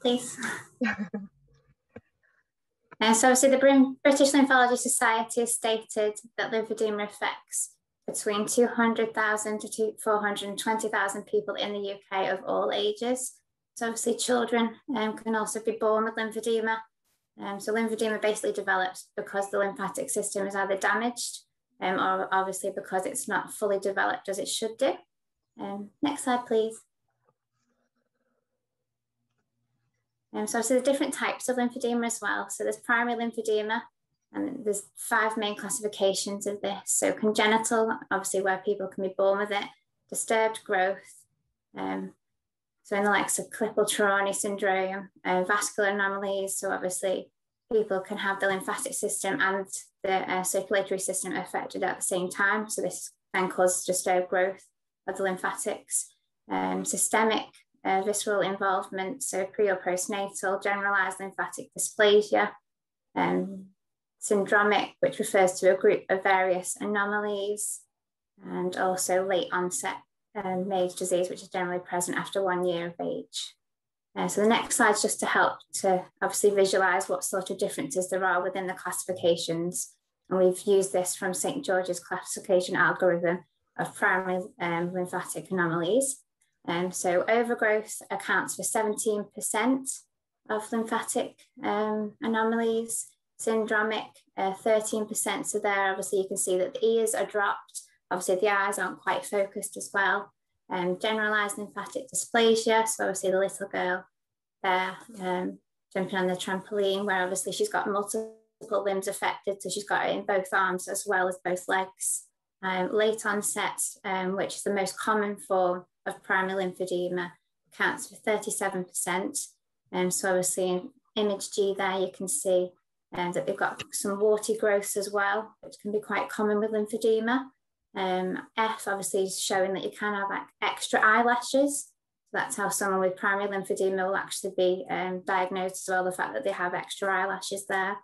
please. So obviously the British Lymphology Society has stated that lymphedema affects between 200,000 to 420,000 people in the UK of all ages. So obviously children can also be born with lymphedema. So lymphedema basically develops because the lymphatic system is either damaged or obviously because it's not fully developed as it should do. Next slide, please. So obviously there's different types of lymphedema as well. So there's primary lymphedema, and there's 5 main classifications of this. So congenital, obviously where people can be born with it, disturbed growth. So in the likes of Klippel-Trenaunay syndrome, vascular anomalies. So obviously people can have the lymphatic system and the circulatory system affected at the same time. So this then causes disturbed growth of the lymphatics. Systemic visceral involvement, so pre or postnatal, generalized lymphatic dysplasia, syndromic, which refers to a group of various anomalies, and also late onset MAGE disease, which is generally present after 1 year of age. So the next slide is just to help to obviously visualize what sort of differences there are within the classifications. And we've used this from St. George's classification algorithm of primary lymphatic anomalies. So overgrowth accounts for 17% of lymphatic anomalies, syndromic 13%. So there obviously you can see that the ears are dropped, obviously the eyes aren't quite focused as well. Generalized lymphatic dysplasia, so obviously the little girl there jumping on the trampoline, where obviously she's got multiple limbs affected, so she's got it in both arms as well as both legs. Late onset, which is the most common form of primary lymphedema, accounts for 37%. So obviously in image G there, you can see that they've got some warty growths as well, which can be quite common with lymphedema. F obviously is showing that you can have like extra eyelashes. So that's how someone with primary lymphedema will actually be diagnosed as well, the fact that they have extra eyelashes there.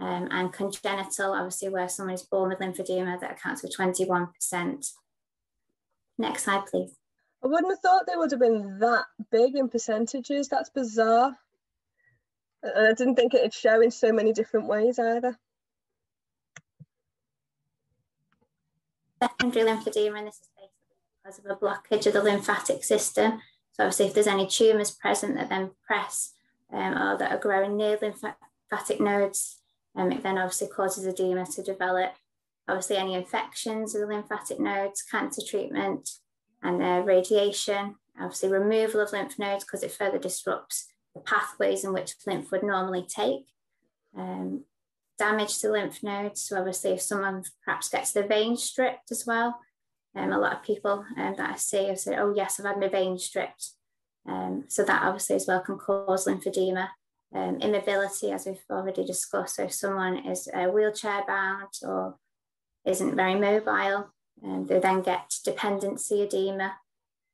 And congenital, obviously where someone is born with lymphedema, that accounts for 21%. Next slide, please. I wouldn't have thought they would have been that big in percentages. That's bizarre. And I didn't think it'd show in so many different ways either. Secondary lymphedema, and this is basically because of a blockage of the lymphatic system. So obviously if there's any tumours present that then press or that are growing near lymphatic nodes, it then obviously causes edema to develop. Obviously any infections of the lymphatic nodes, cancer treatment, and radiation, obviously removal of lymph nodes because it further disrupts the pathways in which lymph would normally take. Damage to lymph nodes, so obviously if someone perhaps gets their veins stripped as well, a lot of people that I see have said, oh yes, I've had my veins stripped. So that obviously as well can cause lymphedema. Immobility, as we've already discussed, so if someone is wheelchair bound or isn't very mobile, they then get dependency edema.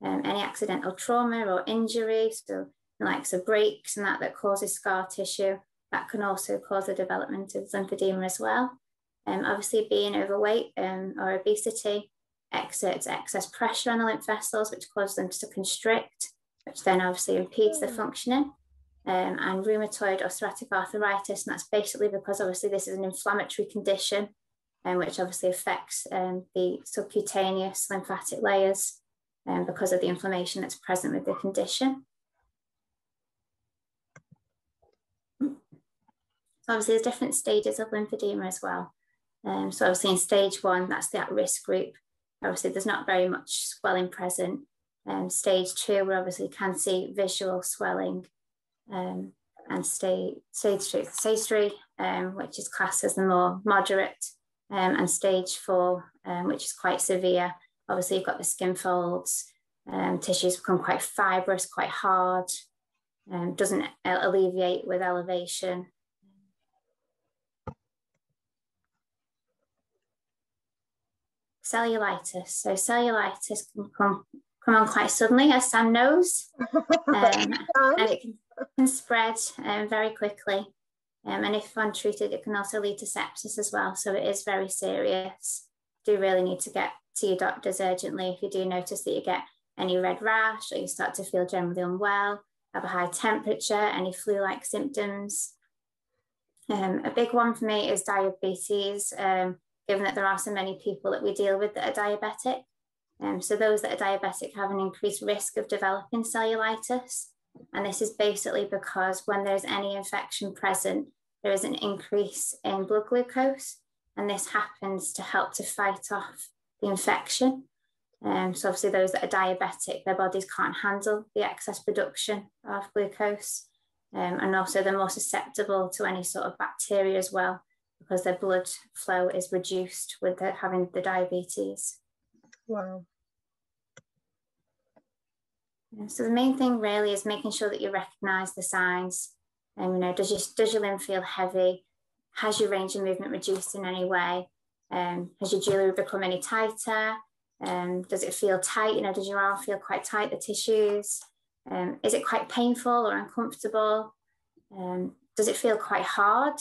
Any accidental trauma or injury, so the likes of breaks and that causes scar tissue, that can also cause the development of lymphedema as well. Obviously being overweight or obesity exerts excess pressure on the lymph vessels, which causes them to constrict, which then obviously impedes the functioning. And rheumatoid or psoriatic arthritis, and that's basically because obviously this is an inflammatory condition, which obviously affects the subcutaneous lymphatic layers because of the inflammation that's present with the condition. So obviously there's different stages of lymphedema as well. So obviously in stage 1, that's the at-risk group. Obviously there's not very much swelling present. Stage 2, we obviously can see visual swelling. And stage 3, which is classed as the more moderate, and stage 4, which is quite severe. Obviously you've got the skin folds, tissues become quite fibrous, quite hard, doesn't alleviate with elevation. Cellulitis. So cellulitis can come on quite suddenly, as Sam knows, and it can spread very quickly. And if untreated, it can also lead to sepsis as well. So it is very serious. You do really need to get to your doctors urgently if you do notice that you get any red rash or you start to feel generally unwell. have a high temperature, any flu-like symptoms. A big one for me is diabetes, given that there are so many people that we deal with that are diabetic. So those that are diabetic have an increased risk of developing cellulitis. And this is basically because when there's any infection present, there is an increase in blood glucose. And this happens to help to fight off the infection. So obviously those that are diabetic, their bodies can't handle the excess production of glucose. And also they're more susceptible to any sort of bacteria as well, because their blood flow is reduced with having the diabetes. Wow. So the main thing really is making sure that you recognise the signs. And does your limb feel heavy? Has your range of movement reduced in any way? Has your jewellery become any tighter? Does it feel tight? Does your arm feel quite tight, the tissues? Is it quite painful or uncomfortable? Does it feel quite hard?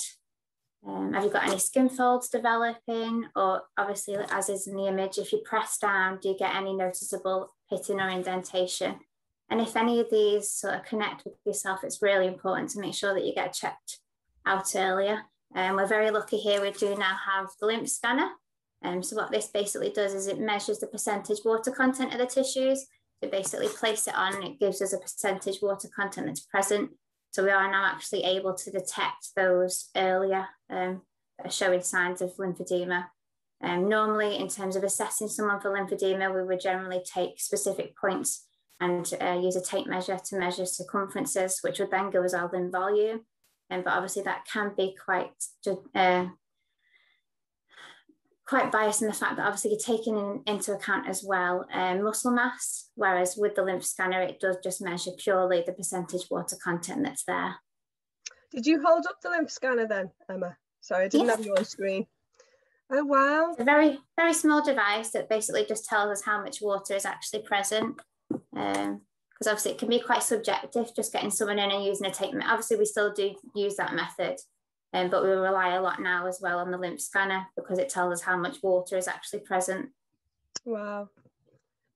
Have you got any skin folds developing? Or obviously, as is in the image, if you press down, do you get any noticeable pitting or indentation? And if any of these sort of connect with yourself, it's really important to make sure that you get checked out earlier. We're very lucky here, we do now have the lymph scanner. So what this basically does is it measures the percentage water content of the tissues. So basically place it on, it gives us a percentage water content that's present. So we are now actually able to detect those earlier that are showing signs of lymphedema. Normally, in terms of assessing someone for lymphedema, we would generally take specific points and use a tape measure to measure circumferences, which would then give us our limb volume. But obviously that can be quite biased in the fact that obviously you're taking into account as well muscle mass, whereas with the lymph scanner, it does just measure purely the percentage water content that's there. Did you hold up the lymph scanner then, Emma? Sorry, I didn't have you on screen. Oh, wow. It's a very, very small device that basically just tells us how much water is actually present. Because obviously it can be quite subjective, just getting someone in and using a tape. Obviously we still do use that method, but we rely a lot now as well on the lymph scanner because it tells us how much water is actually present. Wow.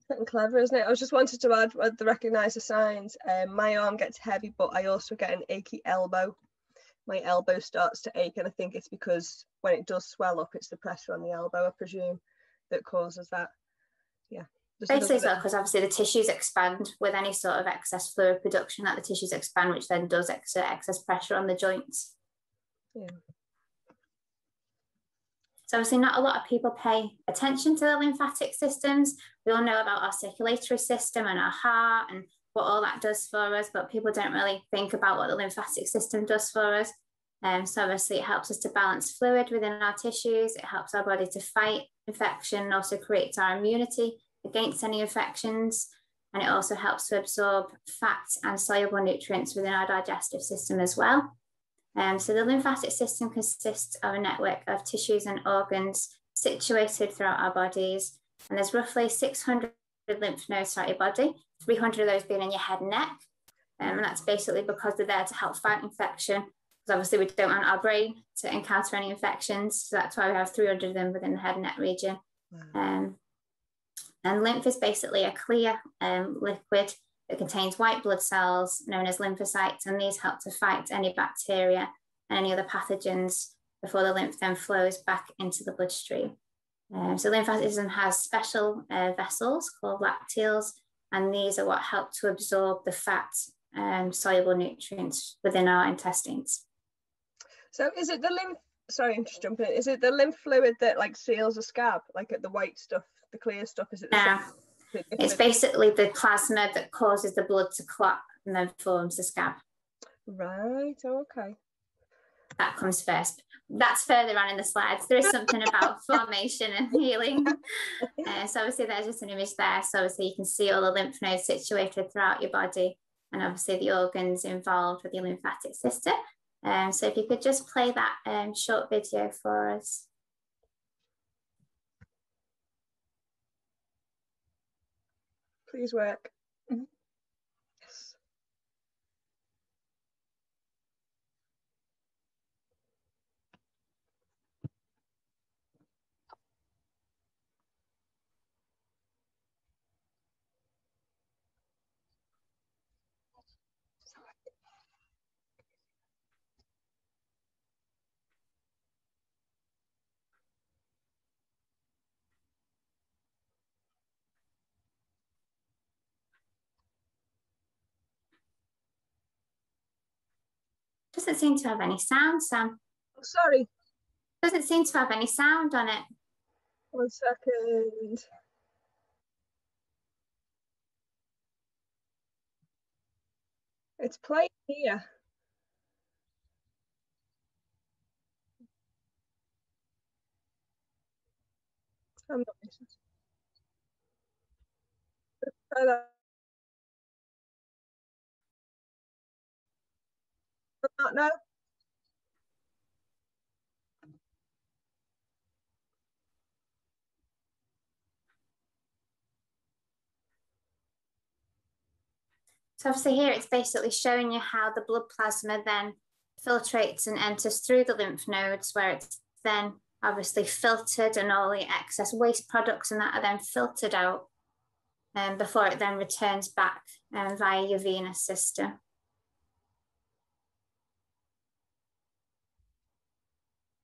Getting clever, isn't it? I was just wanted to add the recognise the signs. My arm gets heavy, but I also get an achy elbow. My elbow starts to ache, and I think it's because when it does swell up, it's the pressure on the elbow, I presume, that causes that. Yeah. Basically as well, because obviously the tissues expand with any sort of excess fluid production, that the tissues expand, which then does exert excess pressure on the joints. Yeah. So obviously not a lot of people pay attention to the lymphatic systems. We all know about our circulatory system and our heart and what all that does for us, but people don't really think about what the lymphatic system does for us. So obviously it helps us to balance fluid within our tissues. It helps our body to fight infection and also creates our immunity against any infections. And it also helps to absorb fats and soluble nutrients within our digestive system as well. So the lymphatic system consists of a network of tissues and organs situated throughout our bodies. And there's roughly 600 lymph nodes throughout your body, 300 of those being in your head and neck. And that's basically because they're there to help fight infection. Because obviously we don't want our brain to encounter any infections. So that's why we have 300 of them within the head and neck region. Wow. And lymph is basically a clear liquid that contains white blood cells known as lymphocytes, and these help to fight any bacteria and any other pathogens before the lymph then flows back into the bloodstream. So lymphatic system has special vessels called lacteals, and these are what help to absorb the fat and soluble nutrients within our intestines. So is it the lymph, sorry, I'm just jumping in, is it the lymph fluid that like seals a scab, like at the white stuff, the clear stuff? Is it the same? It's basically the plasma that causes the blood to clot and then forms the scab. Right, okay. That comes first. That's further on in the slides. There is something about formation and healing. So obviously there's just an image there. So obviously you can see all the lymph nodes situated throughout your body and obviously the organs involved with your lymphatic system. So if you could just play that short video for us. Please work. Yes. Doesn't seem to have any sound, Sam. Oh, sorry. Doesn't seem to have any sound on it. 1 second. It's playing here. I'm not listening. Try that. Not now. So obviously here it's basically showing you how the blood plasma then filtrates and enters through the lymph nodes, where it's then obviously filtered and all the excess waste products and that are then filtered out before it then returns back via your venous system.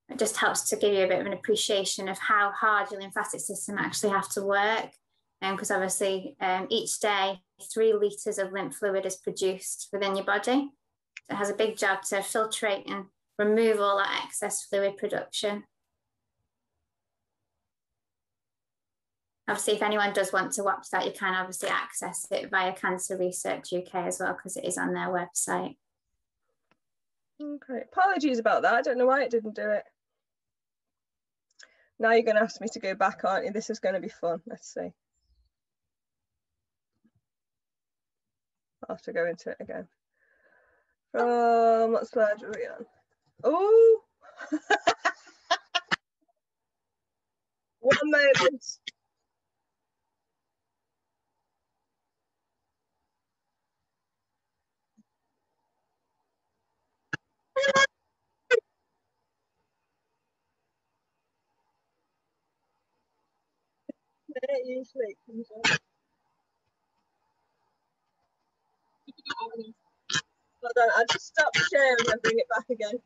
It just helps to give you a bit of an appreciation of how hard your lymphatic system actually have to work. Because obviously each day 3 litres of lymph fluid is produced within your body. So it has a big job to filtrate and remove all that excess fluid production. Obviously, if anyone does want to watch that, you can obviously access it via Cancer Research UK as well, because it is on their website. Okay, apologies about that. I don't know why it didn't do it. Now you're going to ask me to go back, aren't you? This is going to be fun. Let's see. I'll have to go into it again. From what slide are we on? Oh, 1 moment. It usually comes up. Hold on, I'll just stop sharing and bring it back again.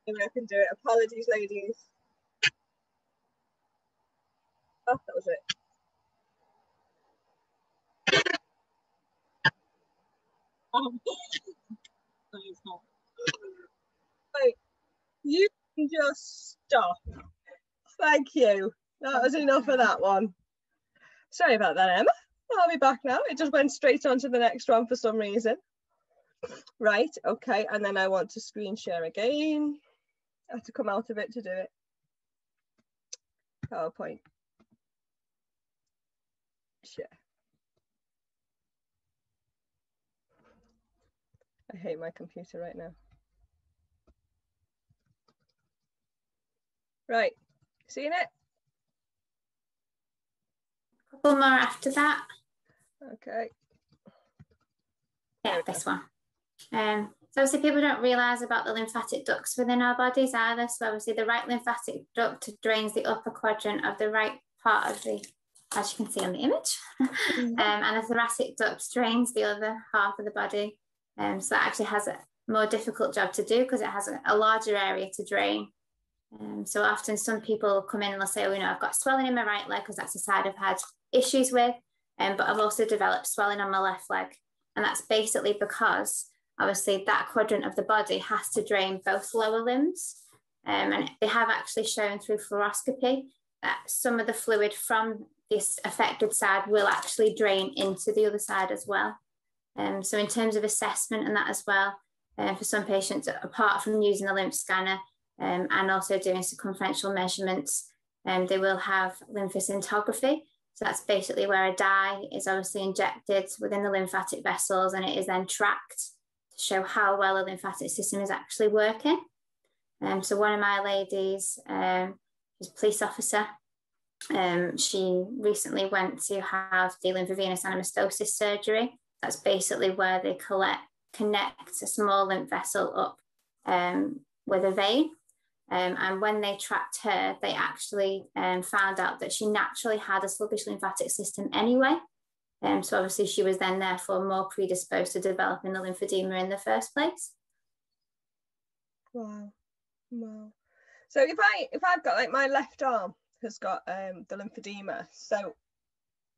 Maybe I can do it. Apologies, ladies. Oh, that was it. Wait, you can just stop. Thank you. That was enough of that one. Sorry about that, Emma. I'll be back now. It just went straight on to the next one for some reason. Right, okay, and then I want to screen share again. I have to come out of it to do it. PowerPoint. Share. I hate my computer right now. Right, seeing it? A couple more after that. Okay. Yeah, this one. So obviously people don't realise about the lymphatic ducts within our bodies either. So obviously the right lymphatic duct drains the upper quadrant of the right part of the, as you can see on the image, and the thoracic duct drains the other half of the body. So that actually has a more difficult job to do because it has a larger area to drain. So often some people come in and they'll say, oh, you know, I've got swelling in my right leg because that's the side I've had issues with, but I've also developed swelling on my left leg. And that's basically because obviously that quadrant of the body has to drain both lower limbs. And they have actually shown through fluoroscopy that some of the fluid from this affected side will actually drain into the other side as well. So in terms of assessment and that as well, for some patients, apart from using the lymph scanner and also doing circumferential measurements, they will have lymphoscintigraphy. So that's basically where a dye is obviously injected within the lymphatic vessels and it is then tracked to show how well the lymphatic system is actually working. So one of my ladies is a police officer. She recently went to have the lymphovenous anastomosis surgery. That's basically where they connect a small lymph vessel up with a vein. And when they tracked her, they actually found out that she naturally had a sluggish lymphatic system anyway. So obviously she was then therefore more predisposed to developing the lymphedema in the first place. Wow. Wow. So if I've got like my left arm has got the lymphedema, so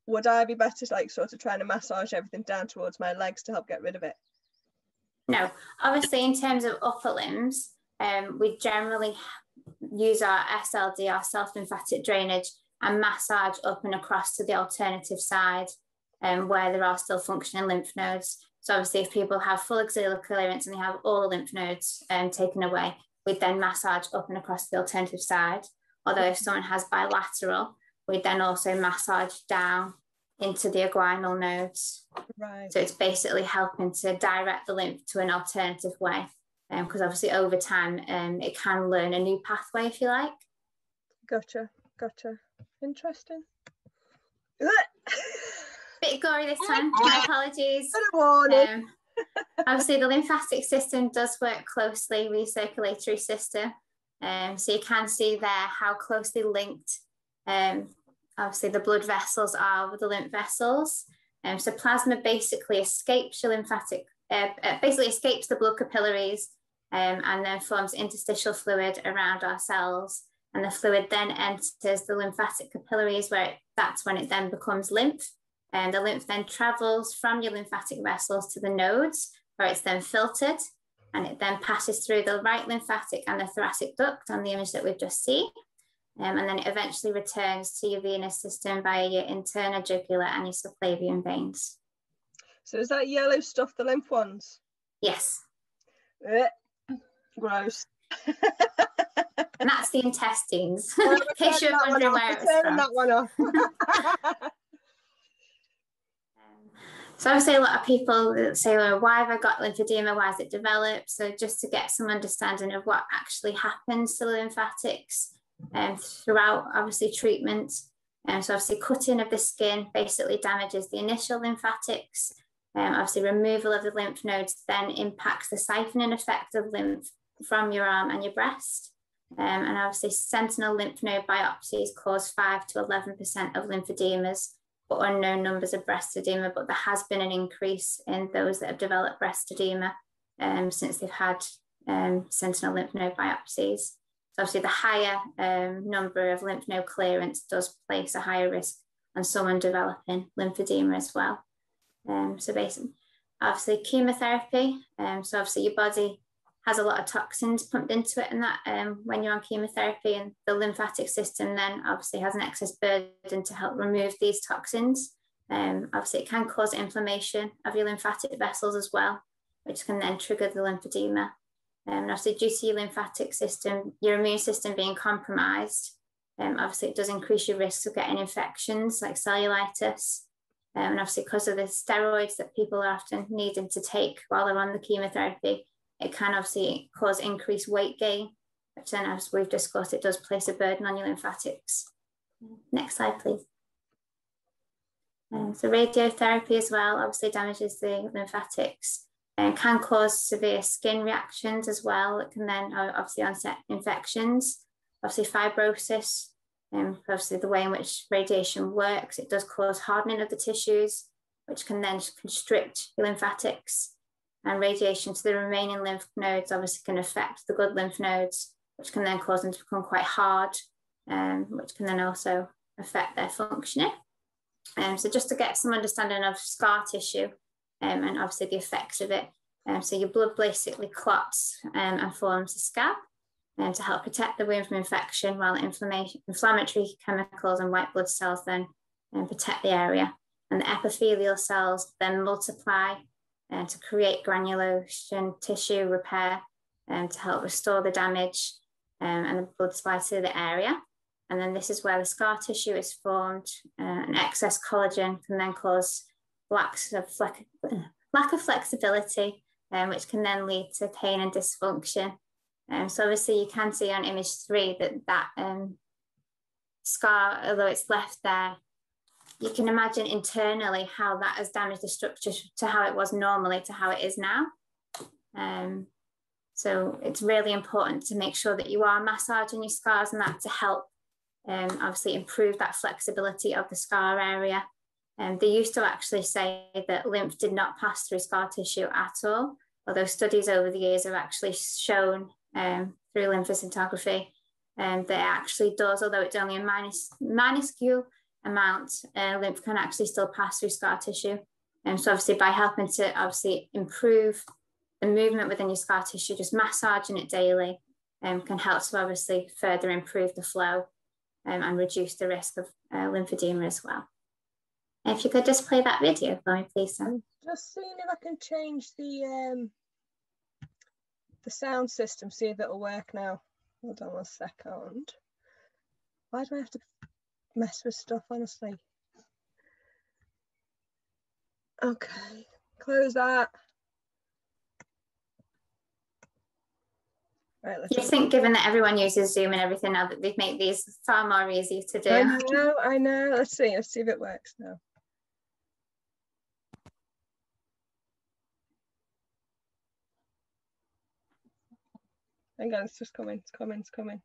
would I be better like sort of trying to massage everything down towards my legs to help get rid of it? No, obviously in terms of upper limbs, we generally use our SLD, our self-lymphatic drainage, and massage up and across to the alternative side where there are still functioning lymph nodes. So obviously if people have full axillary clearance and they have all the lymph nodes taken away, we'd then massage up and across the alternative side. Although if someone has bilateral, we'd then also massage down into the inguinal nodes. Right. So it's basically helping to direct the lymph to an alternative way. Because obviously over time, it can learn a new pathway, if you like. Gotcha. Interesting. Bit gory this time, my apologies. Obviously the lymphatic system does work closely with the circulatory system. So you can see there how closely linked obviously the blood vessels are with the lymph vessels. So plasma basically escapes your lymphatic, basically escapes the blood capillaries and then forms interstitial fluid around our cells. And the fluid then enters the lymphatic capillaries where that's when it then becomes lymph. And the lymph then travels from your lymphatic vessels to the nodes where it's then filtered, and it then passes through the right lymphatic and the thoracic duct on the image that we've just seen. And then it eventually returns to your venous system via your internal jugular and your subclavian veins. So is that yellow stuff the lymph ones? Yes. Gross. And that's the intestines. In case you're wondering where it's from. That one off. So obviously a lot of people say, well, why have I got lymphedema? Why has it developed? So just to get some understanding of what actually happens to the lymphatics throughout obviously treatment. So obviously cutting of the skin basically damages the initial lymphatics. Obviously removal of the lymph nodes then impacts the siphoning effect of lymph from your arm and your breast. And obviously sentinel lymph node biopsies cause 5 to 11% of lymphedemas, but unknown numbers of breast edema, but there has been an increase in those that have developed breast edema since they've had sentinel lymph node biopsies. So obviously the higher number of lymph node clearance does place a higher risk on someone developing lymphedema as well. So basically, obviously chemotherapy, so obviously your body has a lot of toxins pumped into it, and that when you're on chemotherapy, and the lymphatic system then obviously has an excess burden to help remove these toxins. Obviously it can cause inflammation of your lymphatic vessels as well, which can then trigger the lymphedema. And obviously due to your lymphatic system, your immune system being compromised, obviously it does increase your risks of getting infections like cellulitis. And obviously because of the steroids that people are often needing to take while they're on the chemotherapy, it can obviously cause increased weight gain, which then, as we've discussed, it does place a burden on your lymphatics. Next slide, please. So radiotherapy as well obviously damages the lymphatics and can cause severe skin reactions as well. It can then obviously onset infections, obviously fibrosis, obviously the way in which radiation works, it does cause hardening of the tissues, which can then constrict your lymphatics. And radiation to the remaining lymph nodes obviously can affect the good lymph nodes, which can then cause them to become quite hard, which can then also affect their functioning. So just to get some understanding of scar tissue and obviously the effects of it. So your blood basically clots and forms a scab to help protect the wound from infection, while inflammatory chemicals and white blood cells then protect the area. And the epithelial cells then multiply to create granulation tissue repair to help restore the damage and the blood supply to the area. And then this is where the scar tissue is formed. And excess collagen can then cause lack of flexibility, which can then lead to pain and dysfunction. So obviously you can see on image 3 that scar, although it's left there, you can imagine internally how that has damaged the structure to how it was normally to how it is now. So it's really important to make sure that you are massaging your scars and that to help obviously improve that flexibility of the scar area. They used to actually say that lymph did not pass through scar tissue at all, although studies over the years have actually shown through lymphoscintigraphy that it actually does, although it's only a minuscule amount, lymph can actually still pass through scar tissue. And so obviously by helping to obviously improve the movement within your scar tissue, just massaging it daily, can help to obviously further improve the flow and reduce the risk of lymphedema as well. If you could just play that video for me, please, Sam. I'm just seeing if I can change the sound system, see if it'll work now. Hold on 1 second. Why do I have to mess with stuff, honestly? Okay, close that. Right, let's Do you think, given that everyone uses Zoom and everything now, that they'd make these far more easy to do? I know. Let's see if it works now. Hang on, it's just coming. It's coming.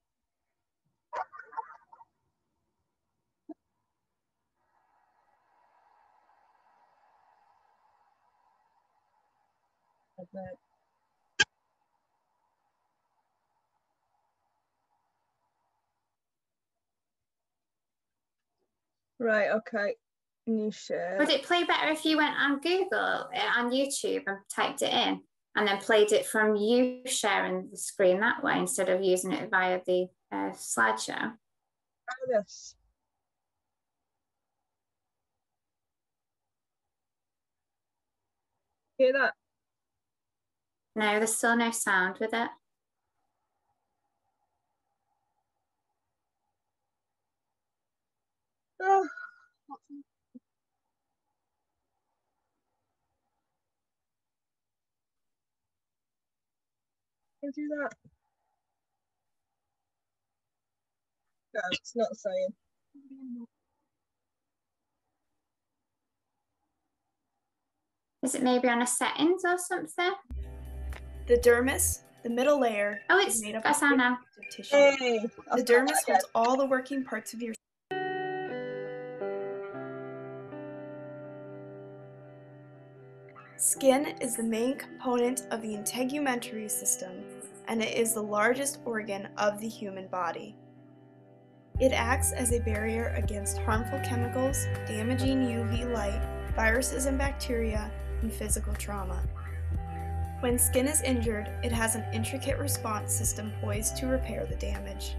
Right, okay. New share. Would it play better if you went on Google, on YouTube, and typed it in, and then played it from you sharing the screen that way instead of using it via the slideshow? Oh, yes. Hear that? No, there's still no sound with it. Oh. Can I do that? No, it's not saying. Is it maybe on a settings or something? The dermis, the middle layer, Oh, is made up got of sound now. tissue. Hey, The dermis holds all the working parts of your skin is the main component of the integumentary system, and it is the largest organ of the human body. It acts as a barrier against harmful chemicals, damaging UV light, viruses and bacteria, and physical trauma. When skin is injured, it has an intricate response system poised to repair the damage.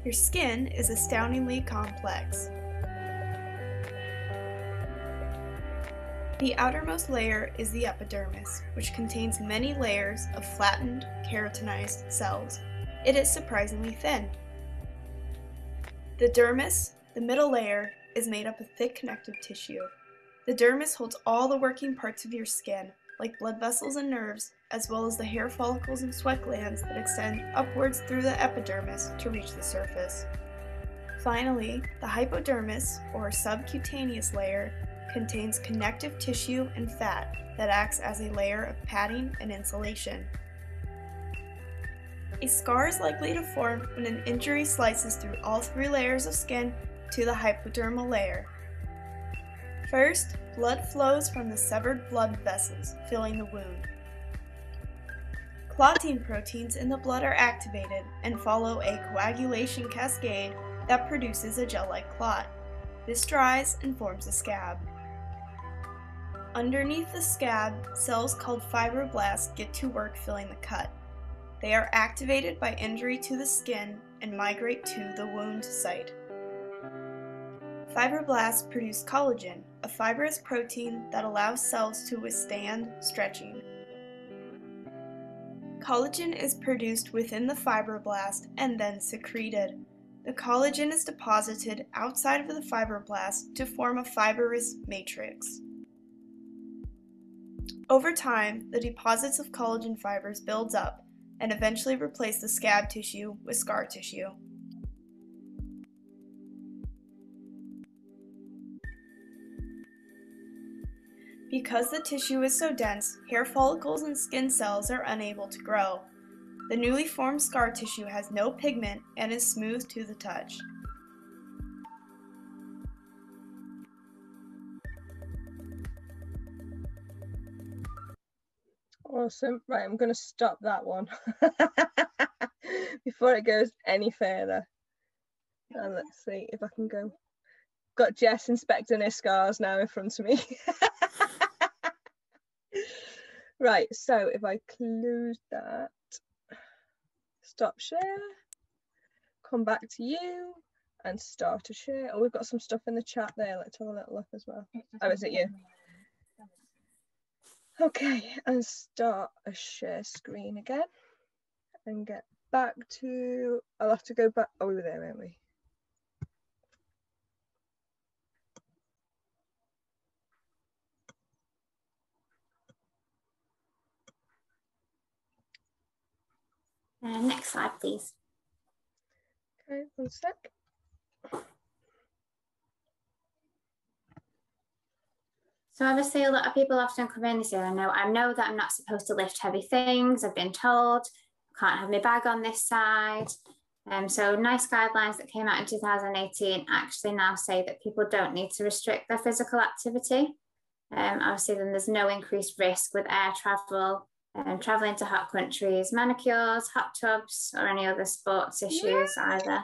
Your skin is astoundingly complex. The outermost layer is the epidermis, which contains many layers of flattened, keratinized cells. It is surprisingly thin. The dermis, the middle layer, is made up of thick connective tissue. The dermis holds all the working parts of your skin, like blood vessels and nerves, as well as the hair follicles and sweat glands that extend upwards through the epidermis to reach the surface. Finally, the hypodermis, or subcutaneous layer, contains connective tissue and fat that acts as a layer of padding and insulation. A scar is likely to form when an injury slices through all three layers of skin to the hypodermal layer. First, blood flows from the severed blood vessels, filling the wound. Clotting proteins in the blood are activated and follow a coagulation cascade that produces a gel-like clot. This dries and forms a scab. Underneath the scab, cells called fibroblasts get to work filling the cut. They are activated by injury to the skin and migrate to the wound site. Fibroblasts produce collagen, a fibrous protein that allows cells to withstand stretching. Collagen is produced within the fibroblast and then secreted. The collagen is deposited outside of the fibroblast to form a fibrous matrix. Over time, the deposits of collagen fibers builds up and eventually replace the scab tissue with scar tissue. Because the tissue is so dense, hair follicles and skin cells are unable to grow. The newly formed scar tissue has no pigment and is smooth to the touch. Awesome. Right, I'm going to stop that one before it goes any further. And let's see if I can go. Got Jess inspecting her scars now in front of me. Right, so if I close that, stop share, come back to you and start a share. Oh, we've got some stuff in the chat there. Let's have a little look as well. Oh, is it you? Okay, and start a share screen again and get back to, I'll have to go back. Oh, we were there, weren't we? Next slide, please. Okay, one sec. So obviously a lot of people often come in and say, I know that I'm not supposed to lift heavy things. I've been told I can't have my bag on this side. So NICE guidelines that came out in 2018 actually now say that people don't need to restrict their physical activity. Obviously then there's no increased risk with air travel, traveling to hot countries, manicures, hot tubs, or any other sports issues either.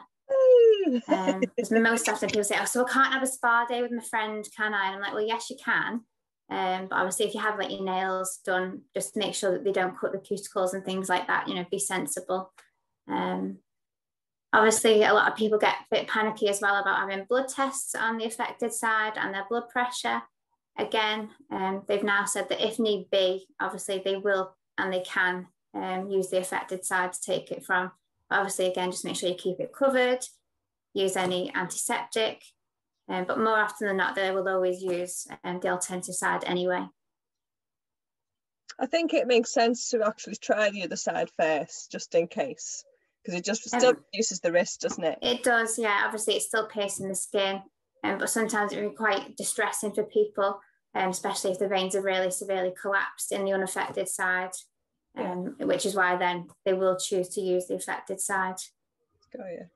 Because most often people say, oh, so I can't have a spa day with my friend, can I? And I'm like, well, yes, you can. But obviously, if you have like your nails done, just make sure that they don't cut the cuticles and things like that, be sensible. Obviously, a lot of people get a bit panicky as well about having blood tests on the affected side and their blood pressure. Again, they've now said that if need be, obviously they will and they can use the affected side to take it from. But obviously, again, just make sure you keep it covered. Use any antiseptic, but more often than not, they will always use the alternative side anyway. I think it makes sense to actually try the other side first, just in case, because it just still reduces the risk, doesn't it? It does, yeah. Obviously, it's still piercing the skin, but sometimes it can be quite distressing for people, especially if the veins are really severely collapsed in the unaffected side, which is why then they will choose to use the affected side. Oh, yeah.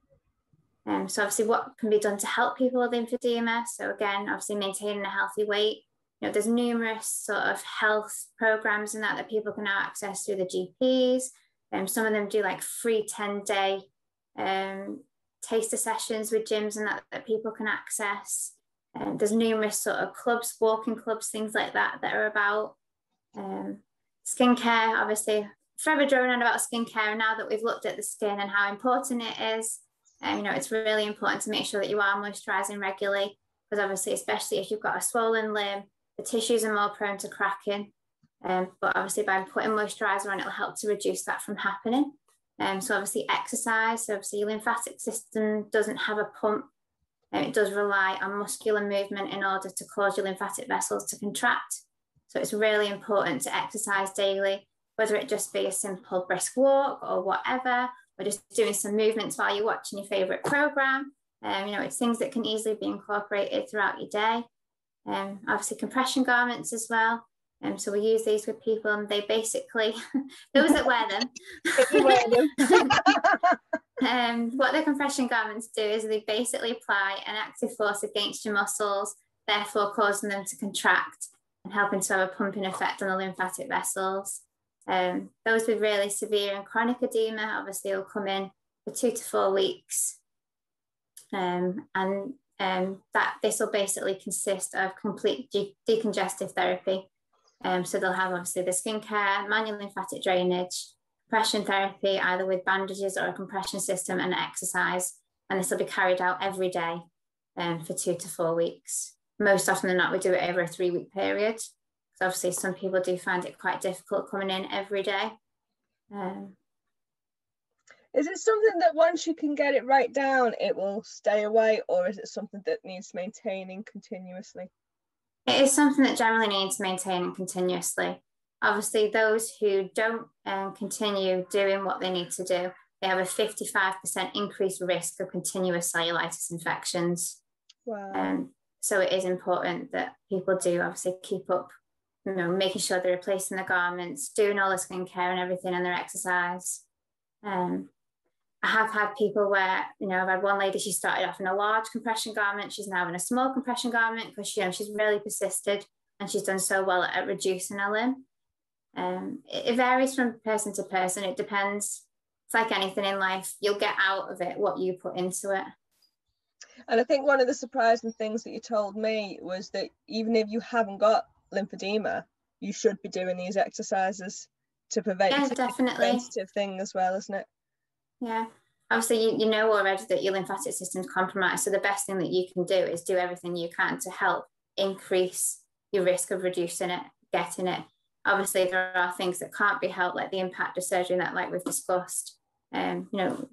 So obviously what can be done to help people with lymphedema. So again, obviously maintaining a healthy weight. There's numerous sort of health programs and that people can now access through the GPs. Some of them do like free 10-day taster sessions with gyms and that people can access. There's numerous sort of clubs, walking clubs, things like that are about. Skincare, obviously, forever droning on about skincare. And now that we've looked at the skin and how important it is, it's really important to make sure that you are moisturising regularly, because obviously, especially if you've got a swollen limb, the tissues are more prone to cracking. But obviously by putting moisturiser on, it'll help to reduce that from happening. So obviously exercise, so obviously your lymphatic system doesn't have a pump. It does rely on muscular movement in order to cause your lymphatic vessels to contract. So it's really important to exercise daily, whether it just be a simple brisk walk or whatever, or just doing some movements while you're watching your favourite programme. It's things that can easily be incorporated throughout your day. Obviously compression garments as well. So we use these with people and they basically, those that wear them, what the compression garments do is they basically apply an active force against your muscles, therefore causing them to contract and helping to have a pumping effect on the lymphatic vessels. Those with really severe and chronic edema obviously will come in for 2 to 4 weeks. That this will basically consist of complete decongestive therapy. So they'll have obviously the skincare, manual lymphatic drainage, compression therapy, either with bandages or a compression system, and exercise. And this will be carried out every day for 2 to 4 weeks. Most often than not, we do it over a 3-week period. So obviously some people do find it quite difficult coming in every day. Is it something that once you can get it right down, it will stay away, or is it something that needs maintaining continuously? It is something that generally needs maintaining continuously. Obviously, those who don't continue doing what they need to do, they have a 55% increased risk of continuous cellulitis infections. Wow. So it is important that people do obviously keep up, making sure they're replacing the garments, doing all the skincare and everything, and their exercise. I have had people where, I've had one lady, she started off in a large compression garment. She's now in a small compression garment because, she's really persisted and she's done so well at reducing her limb. It varies from person to person. It depends. It's like anything in life. You'll get out of it what you put into it. And I think one of the surprising things that you told me was that even if you haven't got lymphedema, you should be doing these exercises to prevent. Yeah, it's a definitely. preventative thing as well, isn't it? Yeah. Obviously, you know already that your lymphatic system's compromised. So the best thing that you can do is do everything you can to help increase your risk of reducing it, getting it. Obviously, there are things that can't be helped, like the impact of surgery, and that, like we've discussed, you know,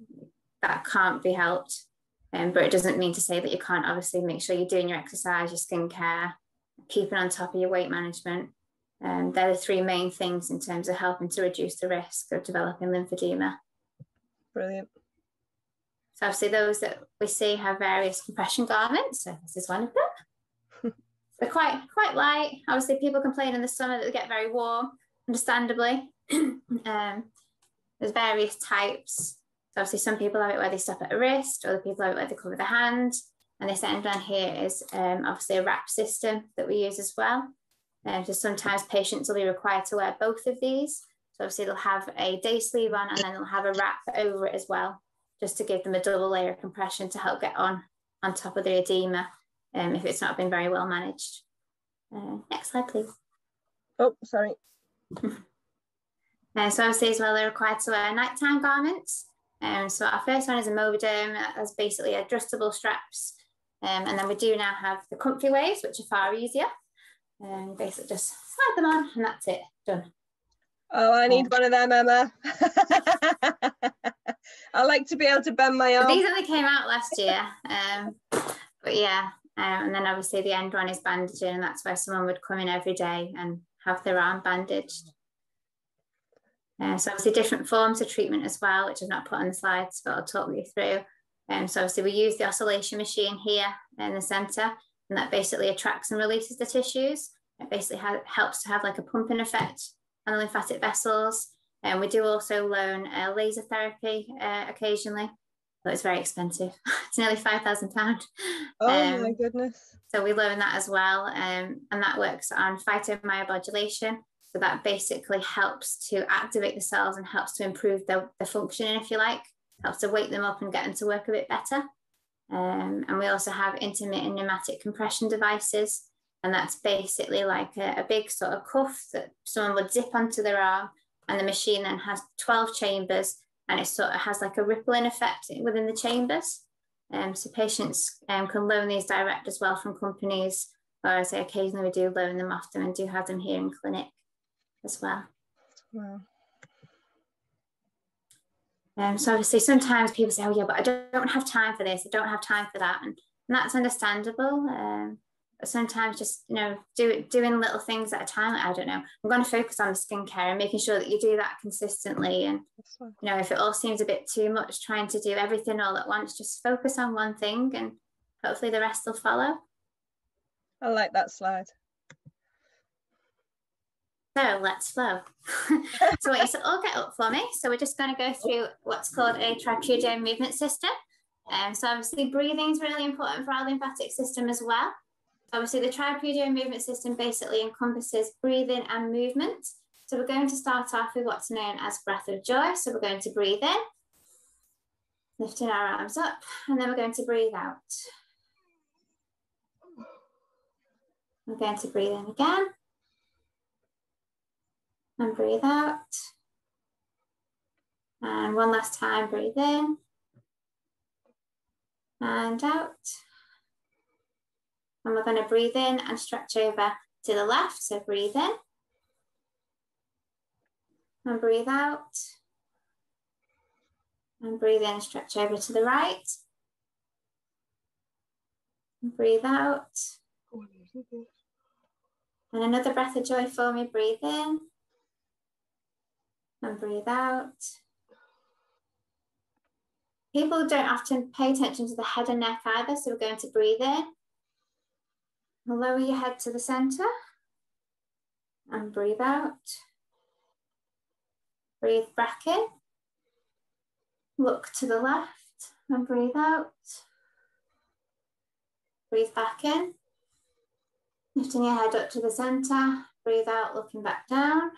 that can't be helped. But it doesn't mean to say that you can't obviously make sure you're doing your exercise, your skincare, keeping on top of your weight management. They're the three main things in terms of helping to reduce the risk of developing lymphedema. Brilliant. So obviously those that we see have various compression garments. So this is one of them. They're quite light. Obviously people complain in the summer that they get very warm, understandably. There's various types. So obviously some people have it where they stop at a wrist, other people have it where they cover the hand. And this end on here is obviously a wrap system that we use as well. So sometimes patients will be required to wear both of these. So obviously they'll have a day sleeve on and then they'll have a wrap over it as well, just to give them a double layer of compression to help get on top of the edema if it's not been very well managed. Next slide, please. Oh, sorry. So obviously as well, they're required to wear nighttime garments. So our first one is a Mobiderm. That's basically adjustable straps. And then we do now have the comfy waves, which are far easier. Basically just slide them on and that's it, done. Oh, I need one of them, Emma. I like to be able to bend my arm. These only came out last year. But yeah, and then obviously the end one is bandaging, and that's where someone would come in every day and have their arm bandaged. So obviously different forms of treatment as well, which I've not put on the slides, but I'll talk you through. So obviously we use the oscillation machine here in the centre, and that basically attracts and releases the tissues. It basically helps to have like a pumping effect on the lymphatic vessels. And we do also loan laser therapy occasionally, but it's very expensive. It's nearly £5,000. Oh my goodness. So we loan that as well, and that works on phytomyomodulation. So that basically helps to activate the cells and helps to improve the functioning, if you like, helps to wake them up and get them to work a bit better. And we also have intermittent pneumatic compression devices. And that's basically like a big sort of cuff that someone would zip onto their arm, and the machine then has 12 chambers, and it sort of has like a rippling effect within the chambers. So patients can loan these direct as well from companies, or I say occasionally we do loan them off them and do have them here in clinic as well. Wow. So obviously sometimes people say, oh yeah, but I don't have time for this, I don't have time for that, and that's understandable. But sometimes just, you know, doing little things at a time. I don't know, I'm going to focus on the skincare and making sure that you do that consistently. And you know, if it all seems a bit too much trying to do everything all at once, just focus on one thing and hopefully the rest will follow. I like that slide. So let's flow. So I want you to all get up for me. So we're just going to go through what's called a tripudome movement system. So obviously breathing is really important for our lymphatic system as well. Obviously the tripudome movement system basically encompasses breathing and movement. So we're going to start off with what's known as breath of joy. So we're going to breathe in, lifting our arms up, and then we're going to breathe out. We're going to breathe in again. And breathe out. And one last time, breathe in. And out. And we're going to breathe in and stretch over to the left. So breathe in. And breathe out. And breathe in, stretch over to the right. And breathe out. And another breath of joy for me, breathe in. And breathe out. People don't often pay attention to the head and neck either, so we're going to breathe in. Lower your head to the center. And breathe out. Breathe back in. Look to the left and breathe out. Breathe back in. Lifting your head up to the center. Breathe out, looking back down.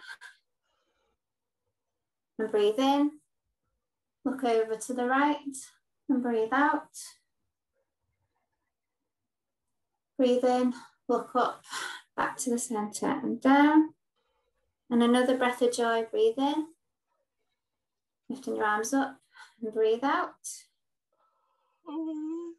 And breathe in. Look over to the right and breathe out. Breathe in, look up, back to the center and down. And another breath of joy, breathe in. Lifting your arms up and breathe out. And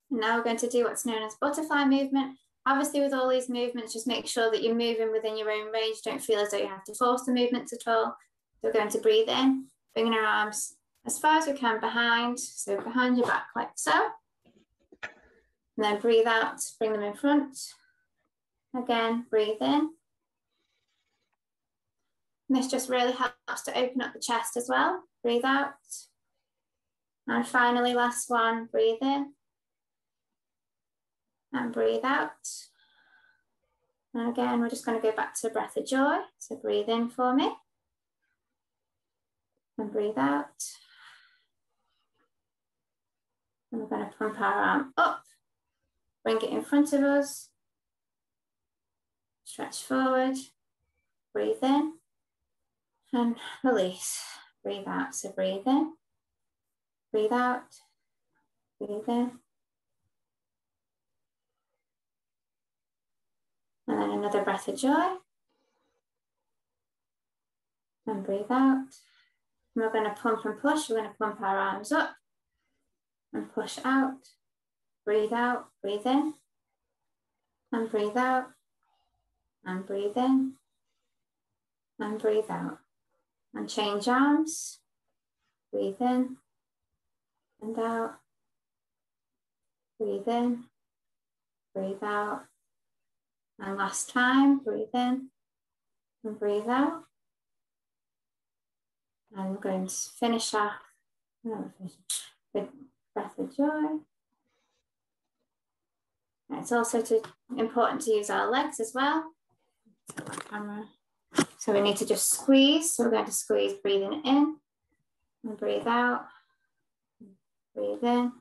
now we're going to do what's known as butterfly movement. Obviously with all these movements, just make sure that you're moving within your own range. Don't feel as though you have to force the movements at all. So we're going to breathe in, bringing our arms as far as we can behind. So behind your back like so. And then breathe out, bring them in front. Again, breathe in. And this just really helps to open up the chest as well. Breathe out. And finally, last one, breathe in. And breathe out. And again, we're just going to go back to a breath of joy. So breathe in for me. And breathe out. And we're going to pump our arm up. Bring it in front of us. Stretch forward. Breathe in. And release. Breathe out. So breathe in. Breathe out. Breathe in. And then another breath of joy. And breathe out. And we're going to pump and push. We're going to pump our arms up and push out. Breathe out. Breathe in. And breathe out. And breathe in. And breathe out. And change arms. Breathe in. And out. Breathe in. Breathe out. And last time, breathe in and breathe out. And we're going to finish off with breath of joy. And it's also important to use our legs as well. So we need to just squeeze. So we're going to squeeze, breathing in and breathe out. Breathe in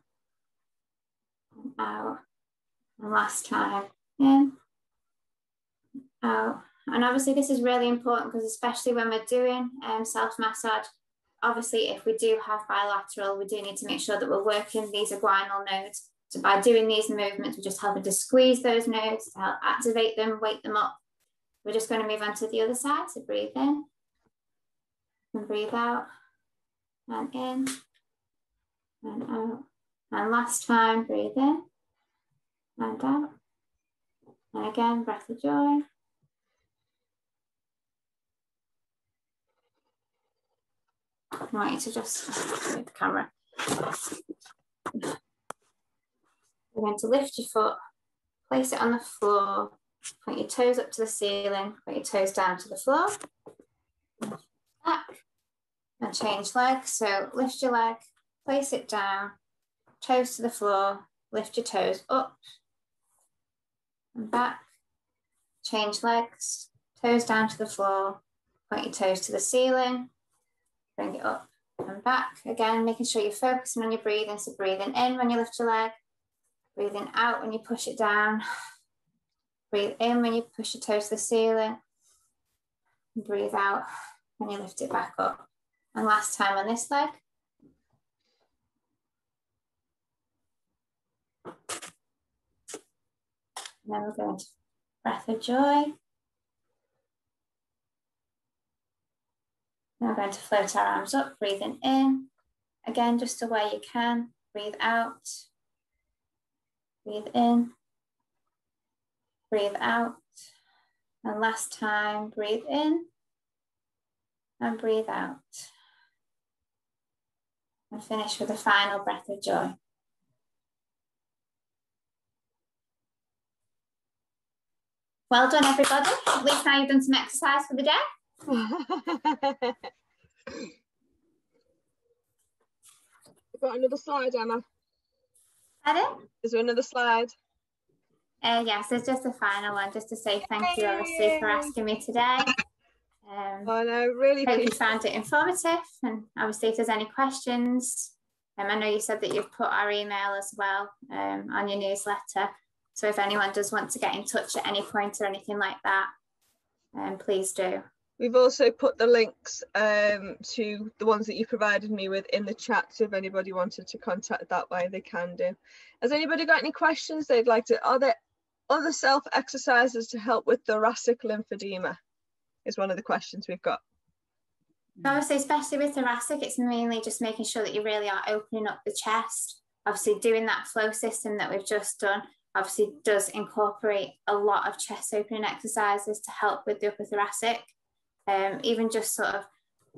and out. And last time, in. Out. And obviously this is really important because especially when we're doing self-massage, obviously if we do have bilateral, we do need to make sure that we're working these inguinal nodes. So by doing these movements, we're just helping to squeeze those nodes, to help activate them, wake them up. We're just going to move on to the other side. So breathe in and breathe out and in and out. And last time, breathe in and out. And again, breath of joy. I want you to just move the camera. We're going to lift your foot, place it on the floor, point your toes up to the ceiling, put your toes down to the floor. Back and change legs. So lift your leg, place it down, toes to the floor, lift your toes up and back. Change legs, toes down to the floor, point your toes to the ceiling. Bring it up and back. Again, making sure you're focusing on your breathing. So breathing in when you lift your leg, breathing out when you push it down. Breathe in when you push your toes to the ceiling. Breathe out when you lift it back up. And last time on this leg. And then we're going to breath of joy. Now we're going to float our arms up, breathing in. Again, just the way you can. Breathe out. Breathe in. Breathe out. And last time, breathe in. And breathe out. And finish with a final breath of joy. Well done, everybody. At least now you've done some exercise for the day. Got another slide, Emma? Pardon? Is there another slide? Yes, there's just a final one, just to say thank you, obviously, for asking me today. I know, really. Hope you found it informative, and obviously, if there's any questions, I know you said that you've put our email as well on your newsletter. So if anyone does want to get in touch at any point or anything like that, please do. We've also put the links to the ones that you provided me with in the chat, so if anybody wanted to contact that way, they can do. Has anybody got any questions they'd like to? Are there other self exercises to help with thoracic lymphedema? is one of the questions we've got. Obviously, especially with thoracic, it's mainly just making sure that you really are opening up the chest. Obviously, doing that flow system that we've just done obviously does incorporate a lot of chest opening exercises to help with the upper thoracic. Even just sort of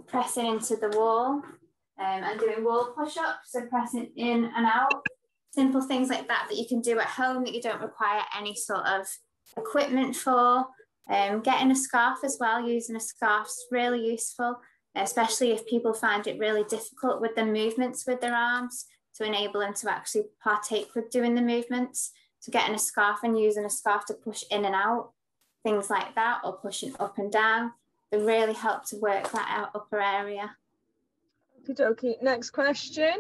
pressing into the wall and doing wall push-ups, so pressing in and out. Simple things like that that you can do at home that you don't require any sort of equipment for. Getting a scarf as well, using a scarf is really useful, especially if people find it really difficult with the movements with their arms, to enable them to actually partake with doing the movements. So getting a scarf and using a scarf to push in and out, things like that, or pushing up and down, they really help to work that upper area. Okay, next question.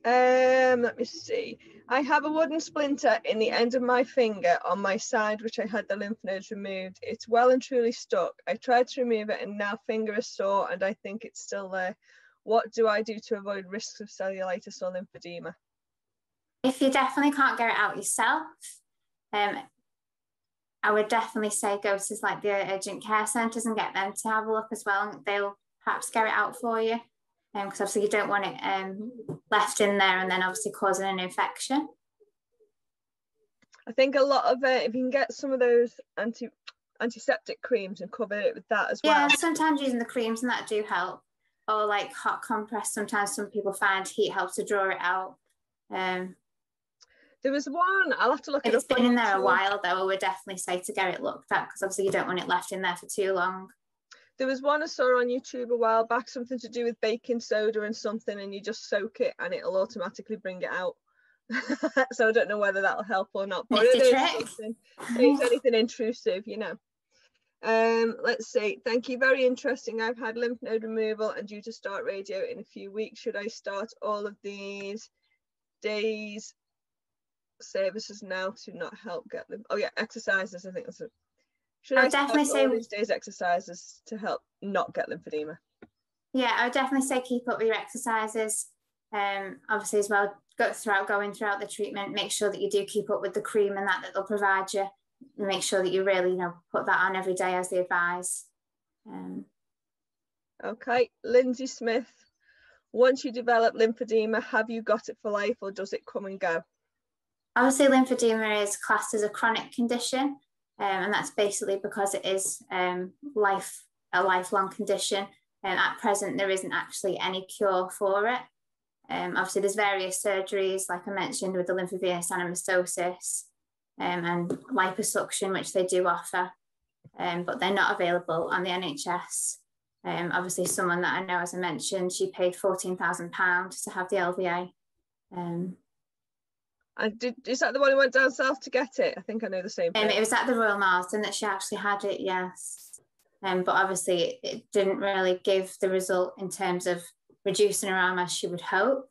Let me see. I have a wooden splinter in the end of my finger on my side, which I had the lymph nodes removed. It's well and truly stuck. I tried to remove it and now finger is sore and I think it's still there. What do I do to avoid risks of cellulitis or lymphedema? If you definitely can't get it out yourself, I would definitely say go to like the urgent care centres and get them to have a look as well, and they'll perhaps get it out for you, because obviously you don't want it left in there and then obviously causing an infection. I think a lot of it, if you can get some of those antiseptic creams and cover it with that as well. Yeah, sometimes using the creams and that do help, or like hot compress. Sometimes some people find heat helps to draw it out. There was one, I'll have to look if it up. It's been in there a while though, I would definitely say to get it looked at, because obviously you don't want it left in there for too long. There was one I saw on YouTube a while back, something to do with baking soda and something, and you just soak it and it'll automatically bring it out. So I don't know whether that'll help or not, but it is anything intrusive, you know. Let's see. Thank you, very interesting. I've had lymph node removal and due to start radio in a few weeks. Should I start all of these days services now to not help get them? Oh yeah, exercises. I think that's it. Should I definitely say all these days exercises to help not get lymphedema? Yeah, I would definitely say keep up with your exercises. Obviously as well, going throughout the treatment, make sure that you do keep up with the cream and that they'll provide you. Make sure that you really, put that on every day as they advise. Okay, Lindsay Smith. Once you develop lymphedema, have you got it for life or does it come and go? Obviously, lymphedema is classed as a chronic condition, and that's basically because it is a lifelong condition. At present, there isn't actually any cure for it. Obviously, there's various surgeries, like I mentioned, with the lymphovenous anastomosis and liposuction, which they do offer, but they're not available on the NHS. Obviously, someone that I know, as I mentioned, she paid £14,000 to have the LVA. And is that the one who went down south to get it? I think I know the same thing. It was at the Royal Marsden that she actually had it, yes. But obviously it didn't really give the result in terms of reducing her arm as she would hope.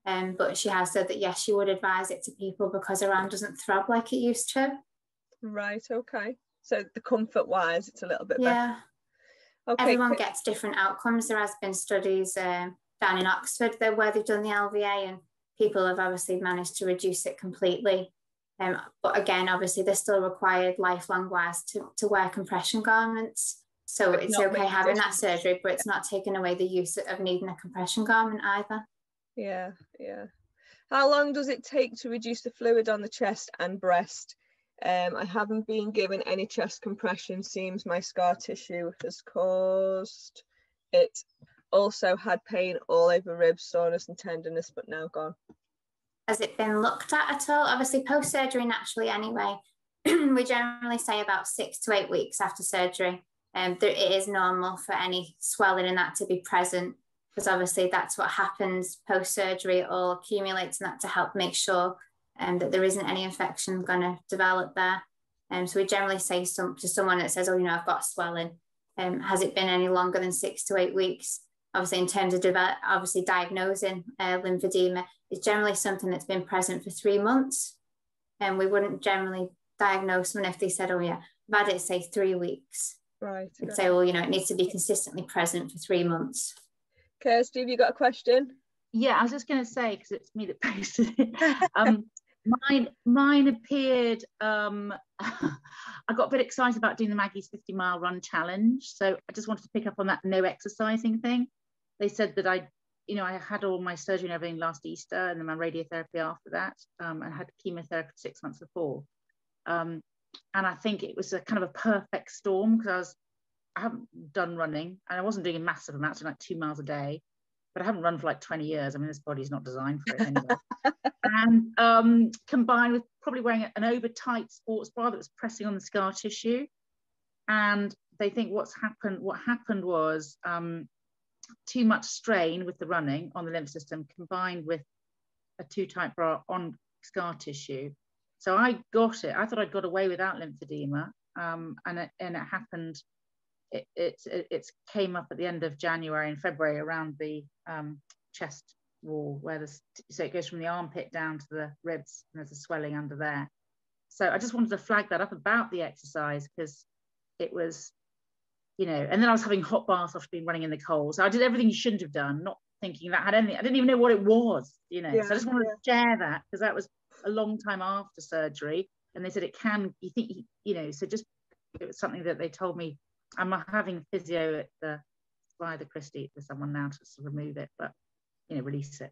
But she has said that, yes, she would advise it to people because her arm doesn't throb like it used to. Right, okay. So the comfort-wise, it's a little bit better. Okay. Everyone gets different outcomes. There has been studies down in Oxford where they've done the LVA and people have obviously managed to reduce it completely. But again, obviously they're still required lifelong wise to wear compression garments. So it's okay having that surgery, but it's not taking away the use of needing a compression garment either. Yeah. How long does it take to reduce the fluid on the chest and breast? I haven't been given any chest compression. Seems my scar tissue has caused it. Also had pain all over ribs, soreness and tenderness, but now gone. Has it been looked at all? Obviously post-surgery naturally anyway. We generally say about 6 to 8 weeks after surgery. It is normal for any swelling and that to be present, because obviously that's what happens post-surgery. It all accumulates and that to help make sure that there isn't any infection going to develop there. So we generally say to someone that says, oh, I've got swelling, has it been any longer than 6 to 8 weeks? Obviously, in terms of diagnosing lymphedema, it's generally something that's been present for 3 months. And we wouldn't generally diagnose someone if they said, oh yeah, I've had it, say 3 weeks. Right. We'd say, well, it needs to be consistently present for 3 months. Kirsty, have you got a question? Yeah, I was just going to say, because it's me that posted it. Mine appeared, I got a bit excited about doing the Maggie's 50-mile run challenge. So I just wanted to pick up on that no exercising thing. They said that I had all my surgery and everything last Easter, and then my radiotherapy after that. I had chemotherapy 6 months before. And I think it was a kind of a perfect storm, because I haven't done running, and I wasn't doing a massive amount, so like 2 miles a day, but I haven't run for like 20 years. I mean, this body's not designed for it anyway. And combined with probably wearing an over tight sports bra that was pressing on the scar tissue. And they think what happened was too much strain with the running on the lymph system combined with a too tight bra on scar tissue. So I got it. I thought I'd got away without lymphedema, and it happened. It came up at the end of January and February around the chest wall, so it goes from the armpit down to the ribs, and there's a swelling under there. So I just wanted to flag that up about the exercise, because it was, and then I was having hot baths after being running in the cold. So I did everything you shouldn't have done, not thinking that had anything. I didn't even know what it was, So I just wanted to share that, because that was a long time after surgery, and they said it can, so just, it was something that they told me. I'm having physio at by the Christie with someone now to remove it, but release it.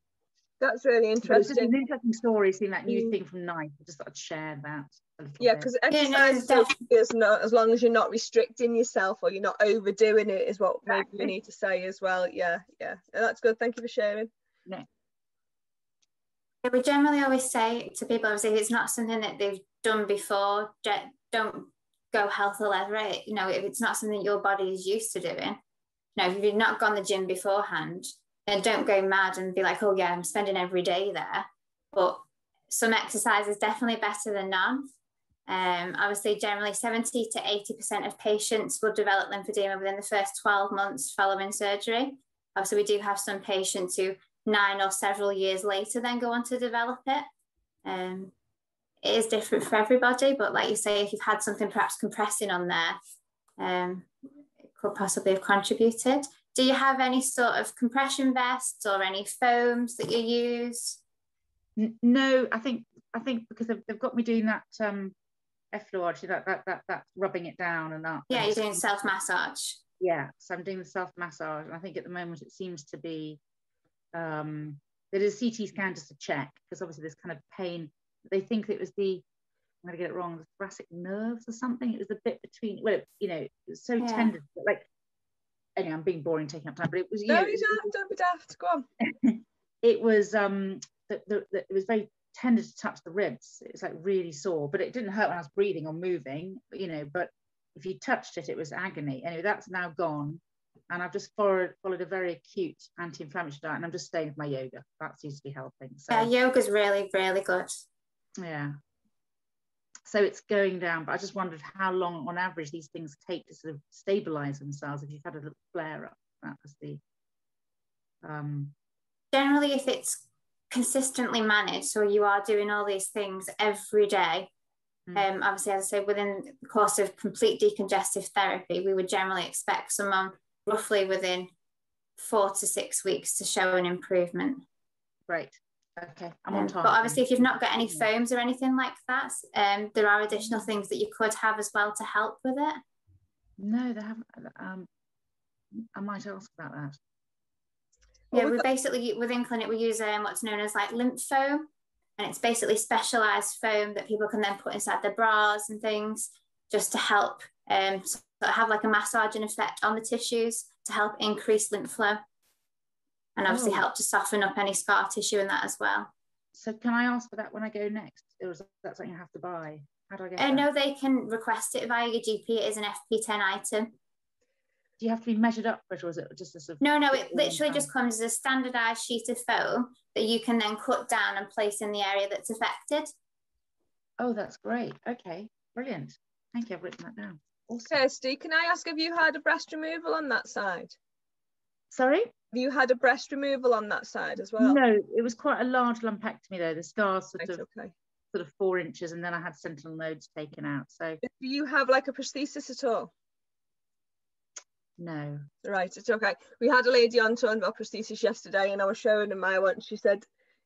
That's really interesting. It's an interesting story, seeing that new thing from NICE. I just thought I'd share that a little bit. Because exercise is not, as long as you're not restricting yourself or you're not overdoing it, is what maybe we need to say as well. Yeah, that's good. Thank you for sharing. Yeah, we generally always say to people, obviously, if it's not something that they've done before, don't go health or leather it. If it's not something your body is used to doing, if you've not gone to the gym beforehand, then don't go mad and be like, oh yeah, I'm spending every day there. But some exercise is definitely better than none. Obviously, generally 70 to 80% of patients will develop lymphedema within the first 12 months following surgery. Obviously, we do have some patients who 9 or several years later then go on to develop it. It is different for everybody, but like you say, if you've had something perhaps compressing on there, it could possibly have contributed. Do you have any sort of compression vests or any foams that you use? No, I think because they've got me doing that effleurage, that rubbing it down and up. Yeah, you're doing self-massage. Yeah, so I'm doing the self-massage, and I think at the moment it seems to be there is a CT scan just to check, because obviously there's kind of pain. They think it was I'm going to get it wrong, the thoracic nerves or something. It was a bit between, well, it was so tender, like, anyway, I'm being boring, taking up time, but it was, don't be daft, go on. It was, it was very tender to touch the ribs. It was like really sore, but it didn't hurt when I was breathing or moving, but if you touched it, it was agony. Anyway, that's now gone. And I've just followed a very acute anti-inflammatory diet, and I'm just staying with my yoga. That seems to be helping. So, yeah, yoga's really, really good. Yeah. So it's going down, but I just wondered how long on average these things take to sort of stabilize themselves if you've had a little flare up. That was the generally, if it's consistently managed, so you are doing all these things every day, obviously, as I say, within the course of complete decongestive therapy, we would generally expect someone roughly within 4 to 6 weeks to show an improvement. Right. Okay, I'm on target. But obviously, if you've not got any foams or anything like that, there are additional things that you could have as well to help with it. No, they haven't. I might ask about that. Yeah, we basically, within clinic, we use what's known as like lymph foam, and it's basically specialised foam that people can then put inside their bras and things, just to help sort of have like a massaging effect on the tissues to help increase lymph flow. And obviously help to soften up any scar tissue in that as well. So can I ask for that when I go next? Or is that something I have to buy? How do I get that? No, they can request it via your GP. It is an FP10 item. Do you have to be measured up for it, or is it just a sort of... No, it literally just comes as a standardised sheet of foam that you can then cut down and place in the area that's affected. Oh, that's great. Okay, brilliant. Thank you, I've written that down. Awesome. Kirsty, can I ask if you had a breast removal on that side? Sorry? Have you had a breast removal on that side as well? No, it was quite a large lumpectomy though. The scars sort of 4 inches, and then I had sentinel nodes taken out. So do you have like a prosthesis at all? No. Right, it's okay. We had a lady on talking about prosthesis yesterday, and I was showing her my one. She said,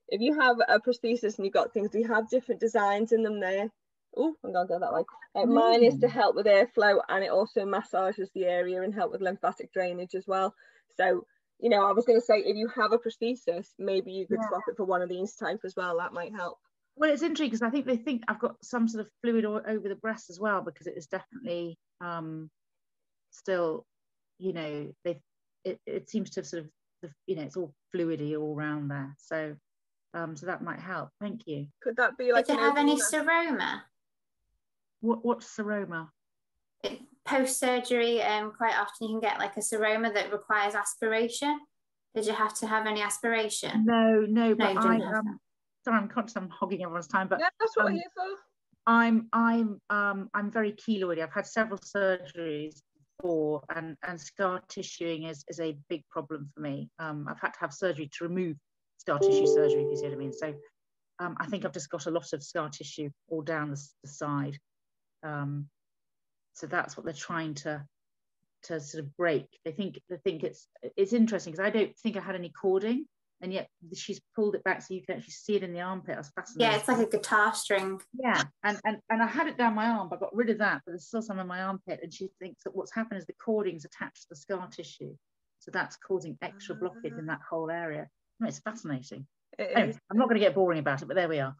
if you have a prosthesis and you've got things, we have different designs in them there. Oh, I'm gonna go that way. Mine is to help with airflow, and it also massages the area and help with lymphatic drainage as well. So, you know, I was going to say, if you have a prosthesis, maybe you could swap it for one of these type as well. That might help. Well, it's interesting because I think they think I've got some sort of fluid over the breast as well, because it is definitely still, you know, it seems to have sort of, you know, it's all fluidy all around there. So so that might help. Thank you. Could that be like? Did you have any seroma? What's seroma? Post-surgery, quite often you can get like a seroma that requires aspiration. Did you have to have any aspiration? No, but sorry, I'm conscious I'm hogging everyone's time, but that's what we're here for. I'm very keloidy. I've had several surgeries before, and scar tissuing is a big problem for me. I've had to have surgery to remove scar tissue surgery, if you see what I mean. So I think I've just got a lot of scar tissue all down the side. So that's what they're trying to sort of break. They think it's interesting, because I don't think I had any cording, and yet she's pulled it back so you can actually see it in the armpit. I was fascinated. Yeah, it's like a guitar string. Yeah, and I had it down my arm, but I got rid of that, but there's still some in my armpit, and she thinks that what's happened is the cording's attached to the scar tissue, so that's causing extra blockage in that whole area. No, it's fascinating. Anyway, I'm not going to get boring about it, but there we are.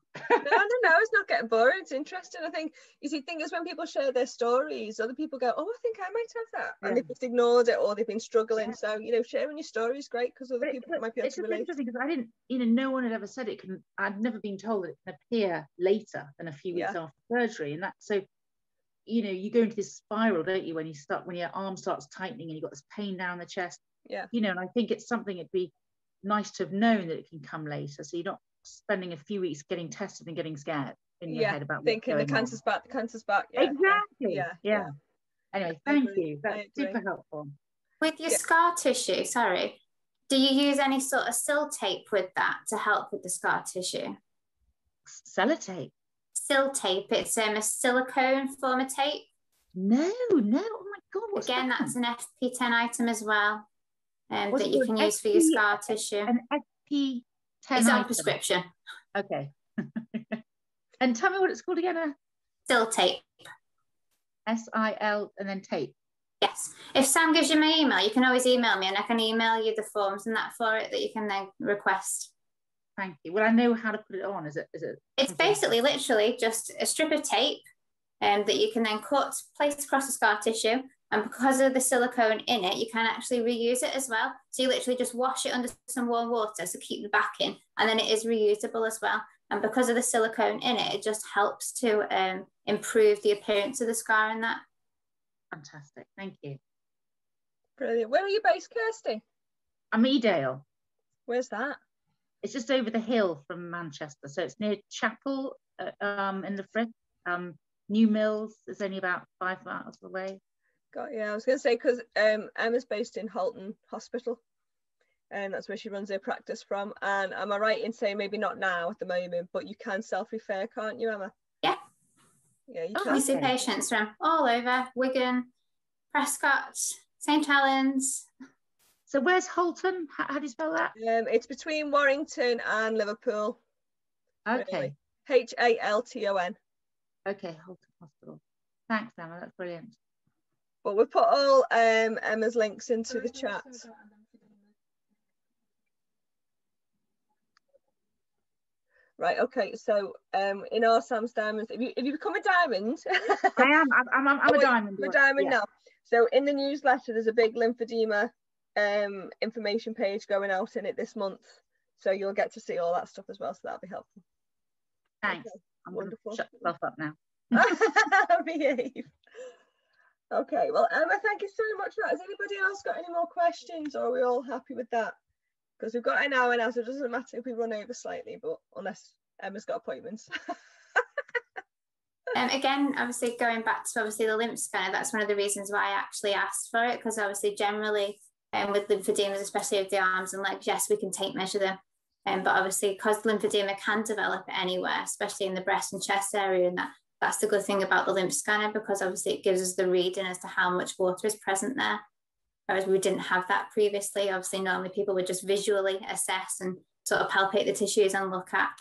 No, it's not getting boring. It's interesting. I think, you see, thing is, when people share their stories, other people go, oh, I think I might have that. And they've just ignored it, or they've been struggling. So, you know, sharing your story is great, because other people might be able to relate. It's interesting, because I didn't, you know, no one had ever said it can, I'd never been told that it can appear later than a few weeks after surgery. And that, so, you know, you go into this spiral, don't you, when your arm starts tightening and you've got this pain down the chest. Yeah. You know, and I think it's something it'd be nice to have known that it can come later, so you're not spending a few weeks getting tested and getting scared in your head about thinking the cancer's back. Exactly. Yeah. Anyway, thank you. That's super helpful. With your scar tissue, sorry, do you use any sort of sill tape with that to help with the scar tissue? Sellotape? Sill tape. It's a silicone form of tape. No. Oh my God. Again, that's an FP10 item as well. That you can use for your scar tissue. An FP10 It's on prescription. Okay. And tell me what it's called again. Sill tape. SIL and then tape. Yes. If Sam gives you my email, you can always email me, and I can email you the forms and that for it that you can then request. Thank you. Well, I know how to put it on. Is it? It's basically literally just a strip of tape that you can then place across the scar tissue. And because of the silicone in it, you can actually reuse it as well. So you literally just wash it under some warm water, so keep the backing, and then it is reusable as well. And because of the silicone in it, it just helps to improve the appearance of the scar in that. Fantastic, thank you. Brilliant. Where are you based, Kirsty? I'm Edale. Where's that? It's just over the hill from Manchester. So it's near Chapel in the Frith. New Mills is only about 5 miles away. I was going to say, because Emma's based in Halton Hospital, and that's where she runs her practice from. And am I right in saying, maybe not now at the moment, but you can self-refer, can't you, Emma? Yeah. Yeah, you can. We see patients from all over: Wigan, Prescott, St Helens. So where's Halton? How do you spell that? It's between Warrington and Liverpool. Okay. Really. Halton. Okay, Halton Hospital. Thanks, Emma. That's brilliant. But we'll put all Emma's links into the chat. Right, okay, so in our Sam's Diamonds, if you become a diamond... I'm a diamond. I'm a diamond now. So in the newsletter, there's a big lymphedema information page going out in it this month. So you'll get to see all that stuff as well, so that'll be helpful. Thanks. Okay, I'm wonderful. Shut myself up now. Behave. Okay, well, Emma, thank you so much for that. Has anybody else got any more questions, or are we all happy with that? Because we've got an hour now, so it doesn't matter if we run over slightly, but unless Emma's got appointments. Again, obviously going back to the lymph scanner, that's one of the reasons why I actually asked for it, because obviously generally with lymphedemas, especially of the arms and legs, yes, we can tape measure them. But obviously because lymphedema can develop anywhere, especially in the breast and chest area, and that's the good thing about the lymph scanner, because obviously it gives us the reading as to how much water is present there. Whereas we didn't have that previously. Obviously, normally people would just visually assess and sort of palpate the tissues and look at.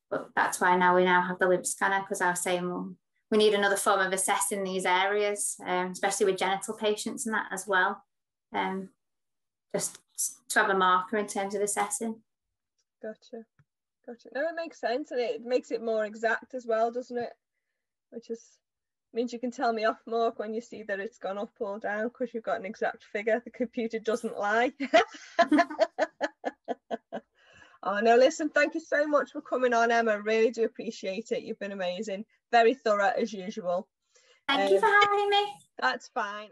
But that's why we now have the lymph scanner, because I was saying, well, we need another form of assessing these areas, especially with genital patients and that as well, just to have a marker in terms of assessing. Gotcha. No, it makes sense, and it makes it more exact as well, doesn't it? Which means you can tell me off more when you see that it's gone up or down, because you've got an exact figure. The computer doesn't lie. Oh no, listen, thank you so much for coming on, Emma. Really do appreciate it. You've been amazing. Very thorough as usual. Thank you for having me. That's fine.